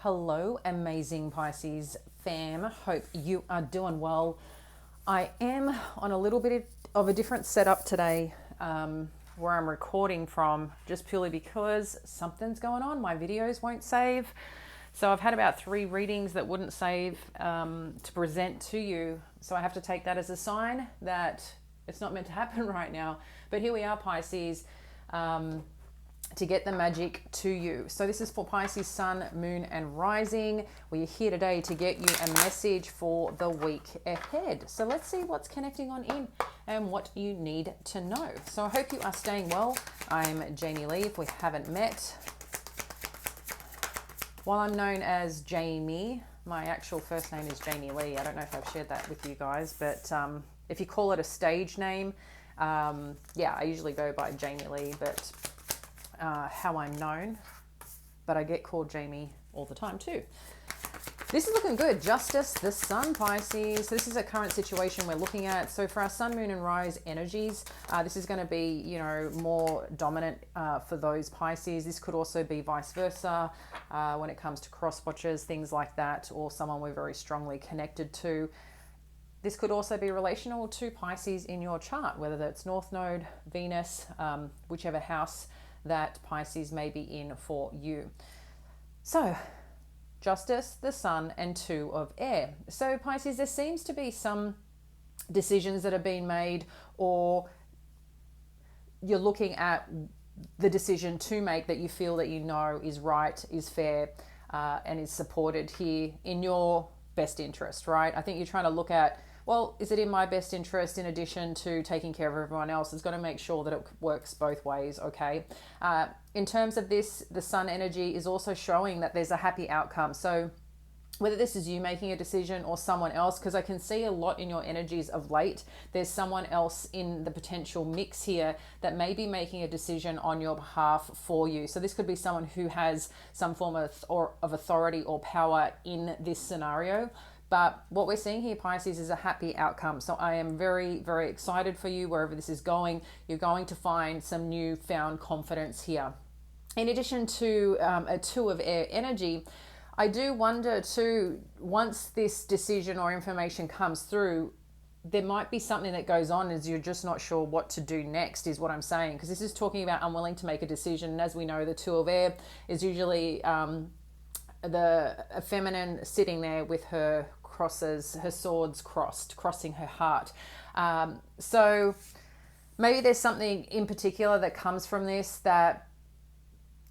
Hello, amazing Pisces fam. Hope you are doing well. I am on a little bit of a different setup today where I'm recording from just purely because something's going on. My videos won't save. So I've had about 3 readings that wouldn't save to present to you. So I have to take that as a sign that it's not meant to happen right now. But here we are, Pisces. To get the magic to you. So this is for Pisces Sun, Moon and Rising. We are here today to get you a message for the week ahead. So let's see what's connecting on in and what you need to know. So I hope you are staying well. I'm Jamie Lee, if we haven't met. While I'm known as Jamie, my actual first name is Jamie Lee. I don't know if I've shared that with you guys, but if you call it a stage name, yeah, I usually go by Jamie Lee, but how I'm known, but I get called Jamie all the time too. This is looking good. Justice, the Sun, Pisces. This is a current situation we're looking at. So for our Sun, Moon and Rise energies, this is going to be, more dominant for those Pisces. This could also be vice versa when it comes to cross watchers, things like that, or someone we're very strongly connected to. This could also be relational to Pisces in your chart, whether that's North Node, Venus, whichever house that Pisces may be in for you. So, Justice, the Sun, and 2 of Air. So, Pisces, there seems to be some decisions that are being made, or you're looking at the decision to make that you feel that is right, is fair, and is supported here in your best interest, right? I think you're trying to look at, well, is it in my best interest in addition to taking care of everyone else? It's got to make sure that it works both ways, okay? In terms of this, the Sun energy is also showing that there's a happy outcome. So whether this is you making a decision or someone else, because I can see a lot in your energies of late, there's someone else in the potential mix here that may be making a decision on your behalf for you. So this could be someone who has some form of authority or power in this scenario. But what we're seeing here, Pisces, is a happy outcome. So I am very, very excited for you wherever this is going. You're going to find some newfound confidence here. In addition to a 2 of Air energy, I do wonder too, once this decision or information comes through, there might be something that goes on as you're just not sure what to do next, is what I'm saying. Because this is talking about unwilling to make a decision. And as we know, the 2 of Air is usually a feminine sitting there with her swords crossing her heart. So maybe there's something in particular that comes from this, that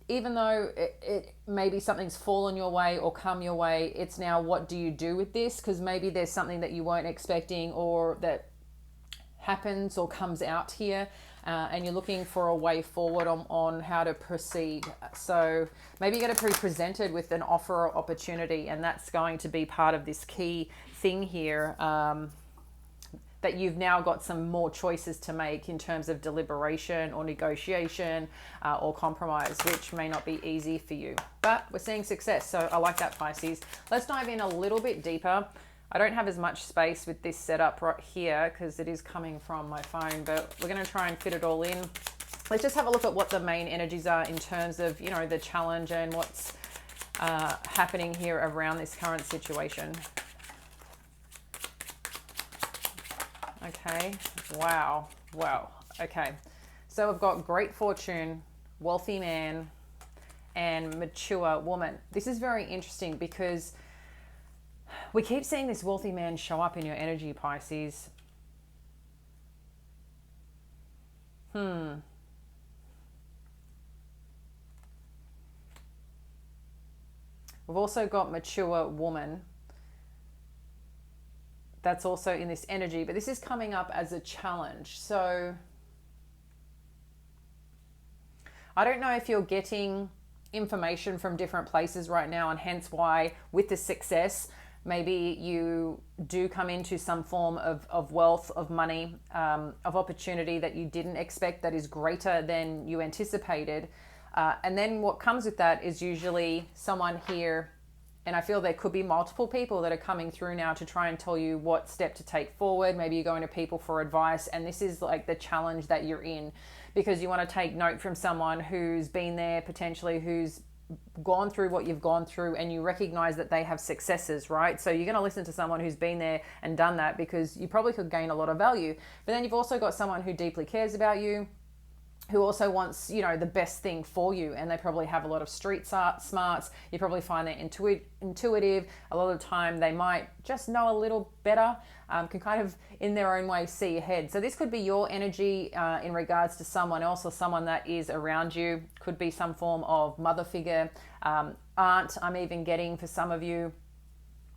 even though it maybe something's fallen your way or come your way, it's now what do you do with this? Because maybe there's something that you weren't expecting or that happens or comes out here, and you're looking for a way forward on how to proceed. So maybe you're going to be presented with an offer or opportunity, and that's going to be part of this key thing here, that you've now got some more choices to make in terms of deliberation or negotiation or compromise, which may not be easy for you. But we're seeing success, so I like that, Pisces. Let's dive in a little bit deeper. I don't have as much space with this setup right here because it is coming from my phone, but we're going to try and fit it all in. Let's just have a look at what the main energies are in terms of, the challenge and what's happening here around this current situation. Okay, wow. Okay, so I've got great fortune, wealthy man, and mature woman. This is very interesting because we keep seeing this wealthy man show up in your energy, Pisces. We've also got mature woman. That's also in this energy, but this is coming up as a challenge. So I don't know if you're getting information from different places right now, and hence why with the success, maybe you do come into some form of wealth, of money, of opportunity that you didn't expect, that is greater than you anticipated. And then what comes with that is usually someone here, and I feel there could be multiple people that are coming through now to try and tell you what step to take forward. Maybe you're going to people for advice, and this is like the challenge that you're in, because you want to take note from someone who's been there, potentially who's gone through what you've gone through and you recognize that they have successes, right? So you're going to listen to someone who's been there and done that because you probably could gain a lot of value. But then you've also got someone who deeply cares about you, who also wants, the best thing for you. And they probably have a lot of street smarts. You probably find they're intuitive. A lot of the time they might just know a little better, can kind of in their own way see ahead. So this could be your energy in regards to someone else or someone that is around you. Could be some form of mother figure, aunt, I'm even getting for some of you,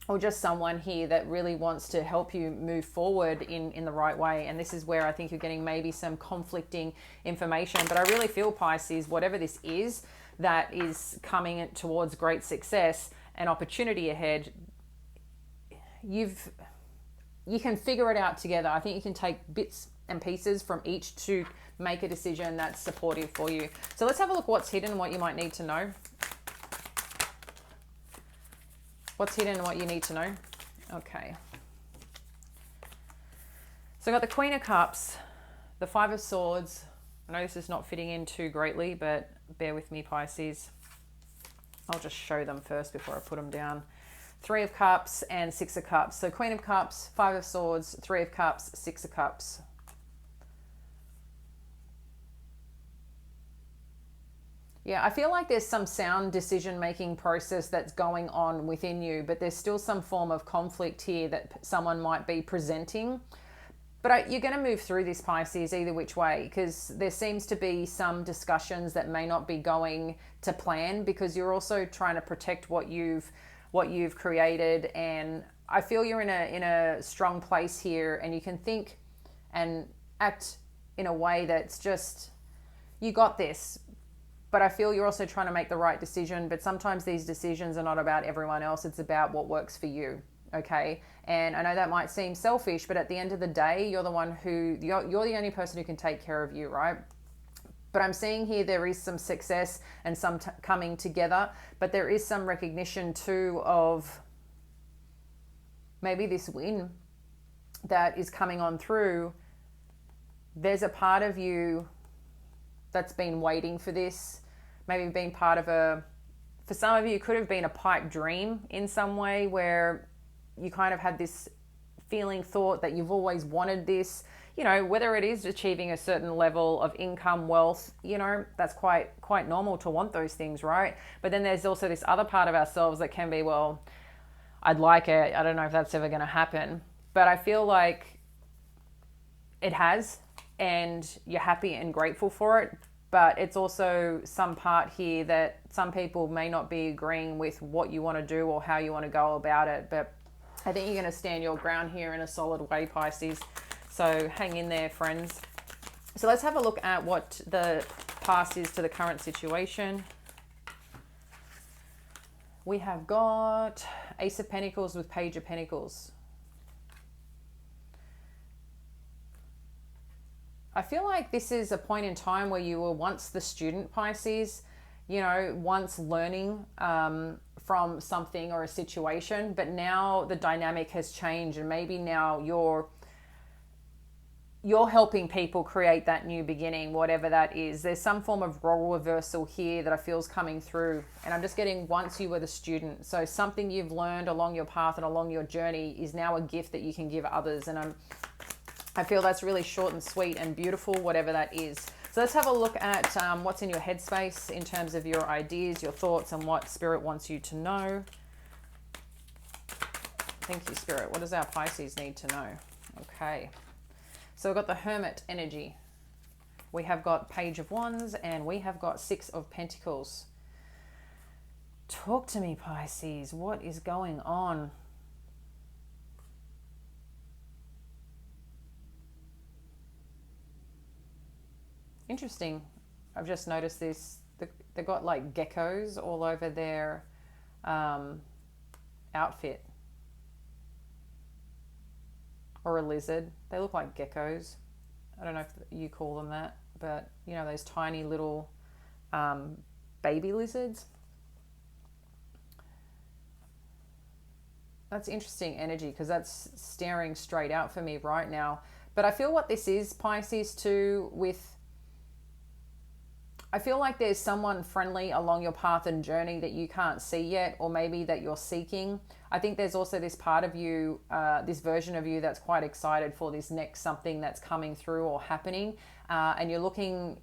or just someone here that really wants to help you move forward in the right way. And this is where I think you're getting maybe some conflicting information. But I really feel, Pisces, whatever this is that is coming towards great success and opportunity ahead, you can figure it out together. I think you can take bits and pieces from each to make a decision that's supportive for you. So let's have a look what's hidden and what you might need to know. What's hidden and what you need to know? Okay. So I've got the Queen of Cups, the Five of Swords. I know this is not fitting in too greatly, but bear with me, Pisces. I'll just show them first before I put them down. Three of Cups and Six of Cups. So Queen of Cups, Five of Swords, Three of Cups, Six of Cups. Yeah, I feel like there's some sound decision-making process that's going on within you, but there's still some form of conflict here that someone might be presenting. But you're going to move through this, Pisces, either which way, because there seems to be some discussions that may not be going to plan because you're also trying to protect what you've created. And I feel you're in a strong place here, and you can think and act in a way that's just, you got this. But I feel you're also trying to make the right decision. But sometimes these decisions are not about everyone else. It's about what works for you. Okay. And I know that might seem selfish, but at the end of the day, you're the one you're the only person who can take care of you, right? But I'm seeing here there is some success and some coming together, but there is some recognition too of maybe this win that is coming on through. There's a part of you that's been waiting for this. Maybe being part of for some of you, it could have been a pipe dream in some way where you kind of had this thought that you've always wanted this, whether it is achieving a certain level of income, wealth, that's quite normal to want those things, right? But then there's also this other part of ourselves that can be, well, I'd like it. I don't know if that's ever going to happen. But I feel like it has, and you're happy and grateful for it. But it's also some part here that some people may not be agreeing with what you want to do or how you want to go about it. But I think you're going to stand your ground here in a solid way, Pisces. So hang in there, friends. So let's have a look at what the past is to the current situation. We have got Ace of Pentacles with Page of Pentacles. I feel like this is a point in time where you were once the student, Pisces, once learning from something or a situation, but now the dynamic has changed, and maybe now you're helping people create that new beginning, whatever that is. There's some form of role reversal here that I feel is coming through, and I'm just getting once you were the student. So something you've learned along your path and along your journey is now a gift that you can give others, and I feel that's really short and sweet and beautiful, whatever that is. So let's have a look at what's in your headspace in terms of your ideas, your thoughts, and what Spirit wants you to know. Thank you, Spirit. What does our Pisces need to know? Okay. So we've got the Hermit energy. We have got Page of Wands, and we have got Six of Pentacles. Talk to me, Pisces. What is going on? Interesting. I've just noticed this. They've got like geckos all over their outfit. Or a lizard. They look like geckos. I don't know if you call them that, but those tiny little baby lizards. That's interesting energy because that's staring straight out for me right now. But I feel what this is, Pisces, too, with I feel like there's someone friendly along your path and journey that you can't see yet, or maybe that you're seeking. I think there's also this part of you, this version of you that's quite excited for this next something that's coming through or happening. And you're looking,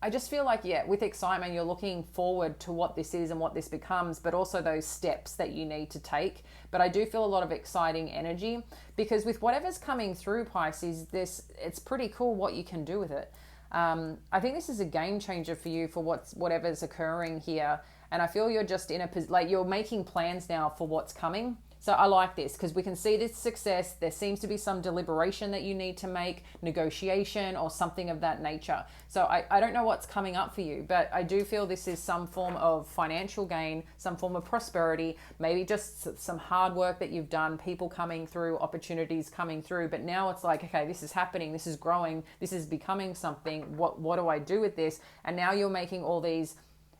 I just feel like, yeah, with excitement, you're looking forward to what this is and what this becomes, but also those steps that you need to take. But I do feel a lot of exciting energy, because with whatever's coming through, Pisces, it's pretty cool what you can do with it. I think this is a game changer for you for whatever's occurring here. And I feel you're just you're making plans now for what's coming. So I like this because we can see this success. There seems to be some deliberation that you need to make, negotiation or something of that nature. So I don't know what's coming up for you, but I do feel this is some form of financial gain, some form of prosperity, maybe just some hard work that you've done, people coming through, opportunities coming through. But now it's like, okay, this is happening, this is growing, this is becoming something. What do I do with this? And now you're making all these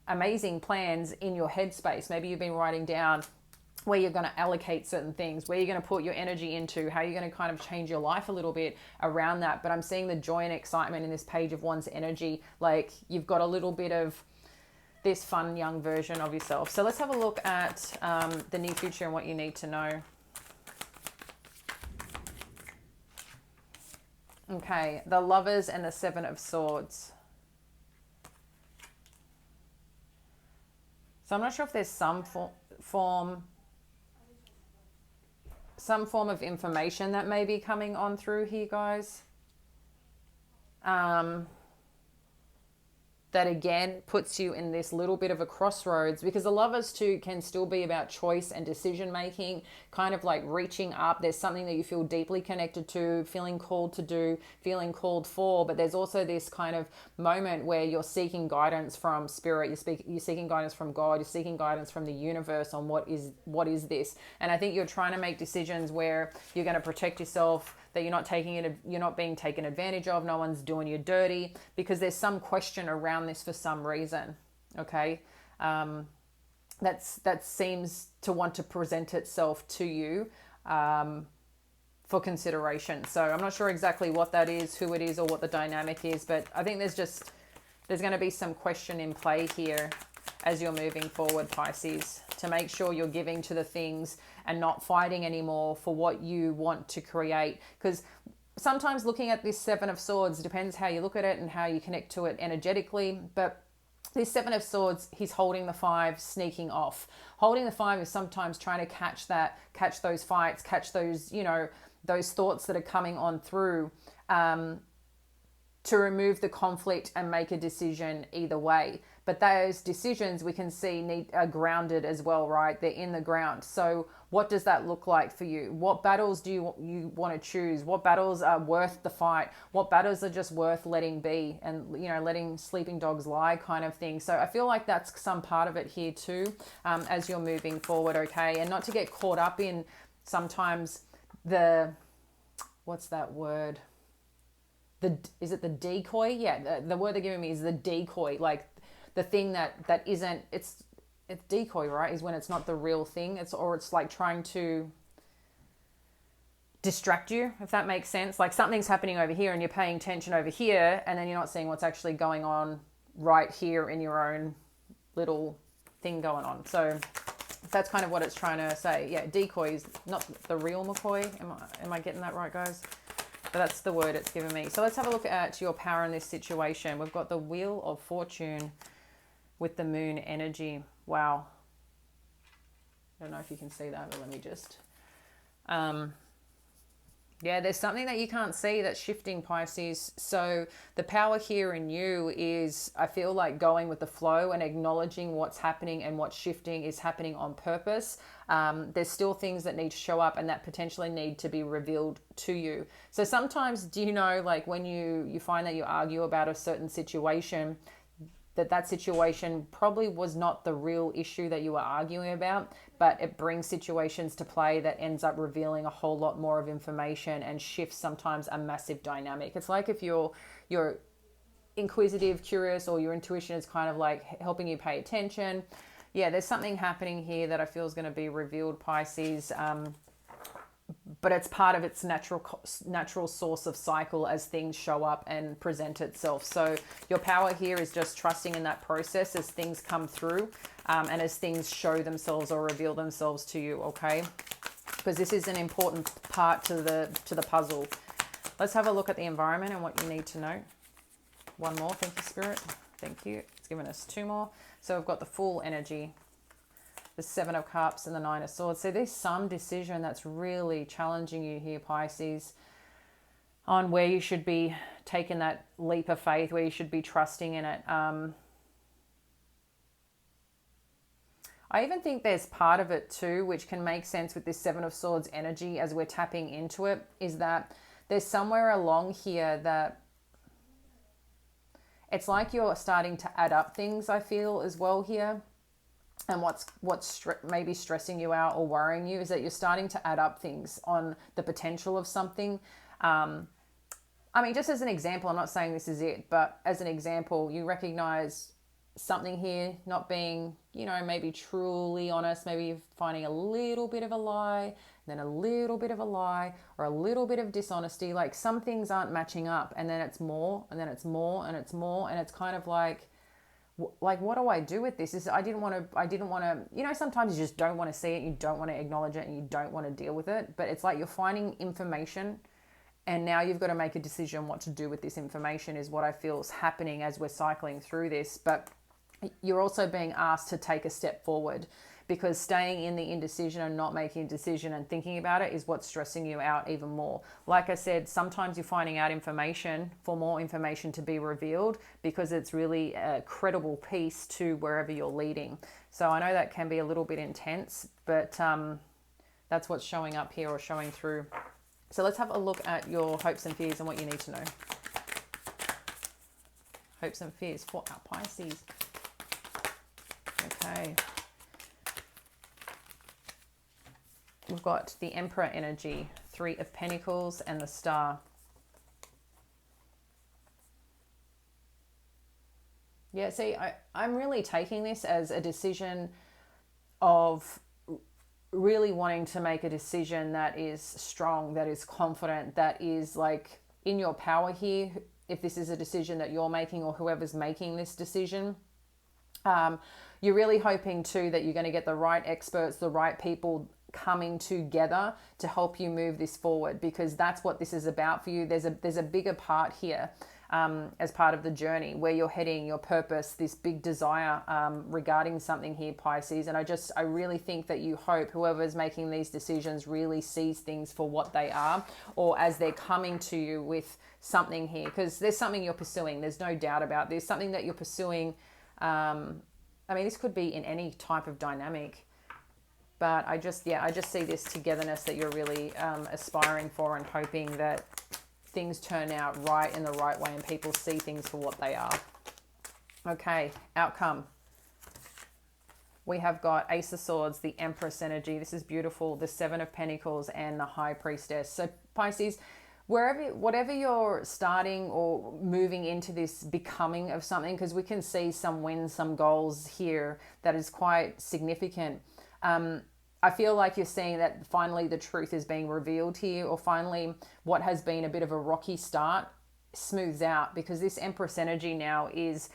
amazing plans in your headspace. Maybe you've been writing down where you're going to allocate certain things, where you're going to put your energy into, how you're going to kind of change your life a little bit around that. But I'm seeing the joy and excitement in this page of one's energy. Like you've got a little bit of this fun young version of yourself. So let's have a look at the near future and what you need to know. Okay, the Lovers and the Seven of Swords. So I'm not sure if there's some form of information that may be coming on through here, guys. That again puts you in this little bit of a crossroads, because the Lovers too can still be about choice and decision making, kind of like reaching up. There's something that you feel deeply connected to, feeling called to do, feeling called for, but there's also this kind of moment where you're seeking guidance from spirit, you're seeking guidance from God, you're seeking guidance from the universe on what is this. And I think you're trying to make decisions where you're going to protect yourself, that you're not being taken advantage of, no one's doing you dirty, because there's some question around this for some reason. Okay, that seems to want to present itself to you for consideration. So I'm not sure exactly what that is, who it is, or what the dynamic is, but I think there's going to be some question in play here as you're moving forward, Pisces, to make sure you're giving to the things and not fighting anymore for what you want to create. Because sometimes looking at this Seven of Swords depends how you look at it and how you connect to it energetically. But this Seven of Swords, he's holding the Five, sneaking off. Holding the Five is sometimes trying to catch those fights, catch those, those thoughts that are coming on through, to remove the conflict and make a decision either way. But those decisions we can see are grounded as well, right? They're in the ground. So what does that look like for you? What battles do you want to choose? What battles are worth the fight? What battles are just worth letting be and, letting sleeping dogs lie kind of thing. So I feel like that's some part of it here too, as you're moving forward, okay? And not to get caught up in sometimes what's that word? Is it the decoy? Yeah, the word they're giving me is the decoy, like the thing that isn't, it's decoy, right? Is when it's not the real thing. It's like trying to distract you, if that makes sense. Like something's happening over here and you're paying attention over here, and then you're not seeing what's actually going on right here in your own little thing going on. So that's kind of what it's trying to say. Yeah, decoy is not the real McCoy. Am I getting that right, guys? But that's the word it's given me. So let's have a look at your power in this situation. We've got the Wheel of Fortune with the Moon energy. Wow. I don't know if you can see that, but let me just... yeah, there's something that you can't see that's shifting, Pisces. So the power here in you is, I feel like, going with the flow and acknowledging what's happening and what's shifting is happening on purpose. There's still things that need to show up and that potentially need to be revealed to you. So sometimes, do you know, like when you find that you argue about a certain situation, that situation probably was not the real issue that you were arguing about, but it brings situations to play that ends up revealing a whole lot more of information and shifts sometimes a massive dynamic. It's like if you're inquisitive, curious, or your intuition is kind of like helping you pay attention. Yeah, there's something happening here that I feel is going to be revealed, Pisces. but it's part of its natural source of cycle as things show up and present itself. So your power here is just trusting in that process as things come through, and as things show themselves or reveal themselves to you, okay? Because this is an important part to the puzzle. Let's have a look at the environment and what you need to know. One more. Thank you, Spirit. Thank you. It's given us 2 more. So we've got the Fool energy, the 7 of Cups, and the 9 of Swords. So there's some decision that's really challenging you here, Pisces, on where you should be taking that leap of faith, where you should be trusting in it. I even think there's part of it too, which can make sense with this 7 of Swords energy as we're tapping into it, is that there's somewhere along here that it's like you're starting to add up things, I feel, as well here. And what's maybe stressing you out or worrying you is that you're starting to add up things on the potential of something. I mean, just as an example, I'm not saying this is it, but as an example, you recognize something here not being, you know, maybe truly honest. Maybe you're finding a little bit of a lie, then a little bit of a lie, or a little bit of dishonesty. Like some things aren't matching up, and then it's more, and then it's more, and it's more, and it's kind of like what do I do with this? I didn't want to, you know, sometimes you just don't want to see it, you don't want to acknowledge it, and you don't want to deal with it. But it's like you're finding information, and now you've got to make a decision what to do with this information, is what I feel is happening as we're cycling through this. But you're also being asked to take a step forward, because staying in the indecision and not making a decision and thinking about it is what's stressing you out even more. Like I said, sometimes you're finding out information for more information to be revealed, because it's really a credible piece to wherever you're leading. So I know that can be a little bit intense, but that's what's showing up here or showing through. So let's have a look at your hopes and fears and what you need to know. Hopes and fears for our Pisces. Okay. We've got the Emperor energy, 3 of Pentacles, and the Star. Yeah, see, I'm really taking this as a decision of really wanting to make a decision that is strong, that is confident, that is like in your power here. If this is a decision that you're making or whoever's making this decision, you're really hoping too that you're going to get the right experts, the right people coming together to help you move this forward, because that's what this is about for you. There's a bigger part here as part of the journey, where you're heading, your purpose, this big desire regarding something here, Pisces. And I really think that you hope whoever's making these decisions really sees things for what they are, or as they're coming to you with something here, because there's something you're pursuing. There's no doubt about this. Something that you're pursuing. I mean, this could be in any type of dynamic. But I just see this togetherness that you're really aspiring for, and hoping that things turn out right in the right way and people see things for what they are. Okay, outcome. We have got Ace of Swords, the Empress energy. This is beautiful. The 7 of Pentacles and the High Priestess. So Pisces, whatever you're starting or moving into this becoming of something, because we can see some wins, some goals here that is quite significant. I feel like you're seeing that finally the truth is being revealed here, or finally what has been a bit of a rocky start smooths out, because this Empress energy now is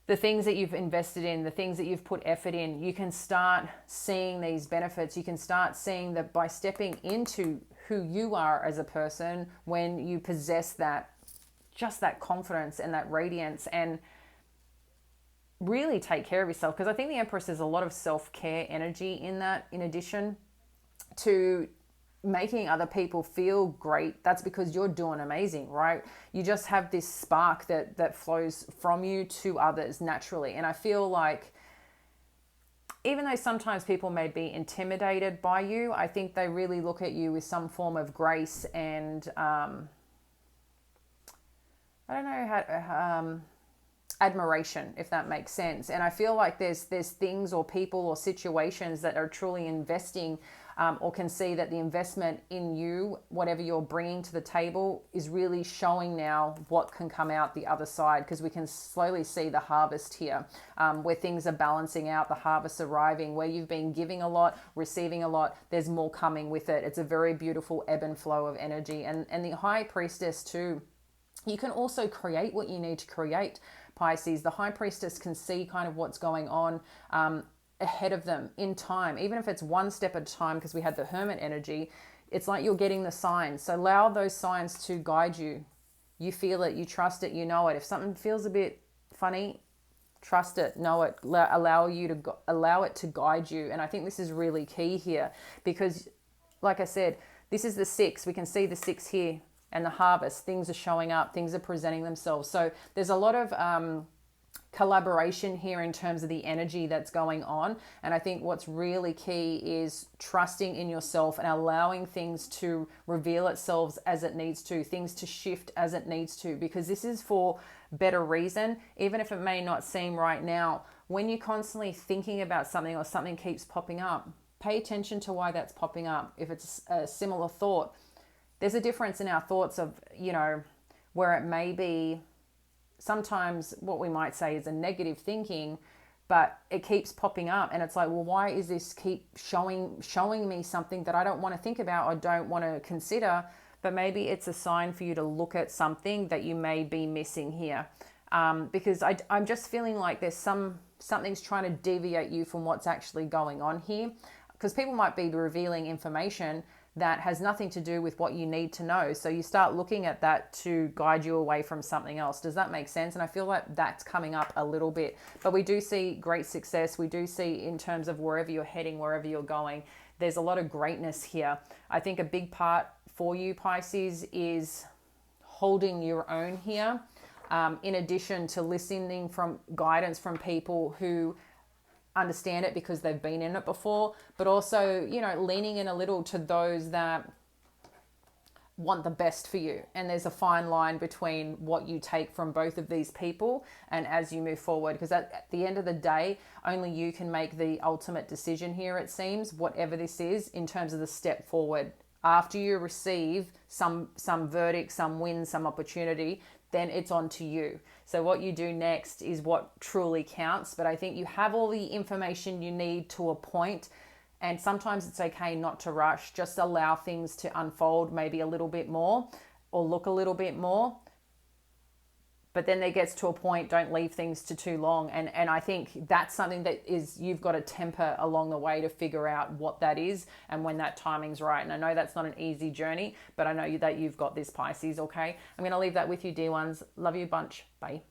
the things that you've invested in, the things that you've put effort in. You can start seeing these benefits. You can start seeing that by stepping into who you are as a person, when you possess that, just that confidence and that radiance, and really take care of yourself. Because I think the Empress is a lot of self-care energy in that, in addition to making other people feel great. That's because you're doing amazing, right? You just have this spark that flows from you to others naturally. And I feel like even though sometimes people may be intimidated by you, I think they really look at you with some form of grace and I don't know how admiration, if that makes sense. And I feel like there's things or people or situations that are truly investing, or can see that the investment in you, whatever you're bringing to the table, is really showing now what can come out the other side, because we can slowly see the harvest here, where things are balancing out, the harvest arriving, where you've been giving a lot, receiving a lot, there's more coming with it. It's a very beautiful ebb and flow of energy. And the High Priestess too, you can also create what you need to create, Pisces. The High Priestess can see kind of what's going on ahead of them in time, even if it's one step at a time, because we had the Hermit energy. It's like you're getting the signs. So allow those signs to guide you. You feel it, you trust it, you know it. If something feels a bit funny, trust it, know it, allow it to guide you. And I think this is really key here, because like I said, this is the 6. We can see the 6 here. And the harvest, things are showing up, things are presenting themselves. So there's a lot of collaboration here in terms of the energy that's going on. And I think what's really key is trusting in yourself and allowing things to reveal itself as it needs to, things to shift as it needs to, because this is for better reason, even if it may not seem right now. When you're constantly thinking about something or something keeps popping up, pay attention to why that's popping up. If it's a similar thought, there's a difference in our thoughts of, where it may be sometimes what we might say is a negative thinking, but it keeps popping up. And it's like, well, why is this keep showing me something that I don't want to think about or don't want to consider? But maybe it's a sign for you to look at something that you may be missing here. Because I'm just feeling like there's something's trying to deviate you from what's actually going on here. Because people might be revealing information that has nothing to do with what you need to know. So you start looking at that to guide you away from something else. Does that make sense? And I feel like that's coming up a little bit. But we do see great success. We do see, in terms of wherever you're heading, wherever you're going, there's a lot of greatness here. I think a big part for you, Pisces, is holding your own here. In addition to listening from guidance from people who understand it because they've been in it before, but also, leaning in a little to those that want the best for you. And there's a fine line between what you take from both of these people and as you move forward, because at the end of the day, only you can make the ultimate decision here, it seems, whatever this is, in terms of the step forward. After you receive some verdict, some win, some opportunity, then it's on to you. So what you do next is what truly counts. But I think you have all the information you need to a point, and sometimes it's okay not to rush. Just allow things to unfold maybe a little bit more or look a little bit more. But then there gets to a point, don't leave things to too long. And I think that's something that is, you've got to temper along the way to figure out what that is and when that timing's right. And I know that's not an easy journey, but I know that you've got this, Pisces, okay? I'm going to leave that with you, dear ones. Love you a bunch. Bye.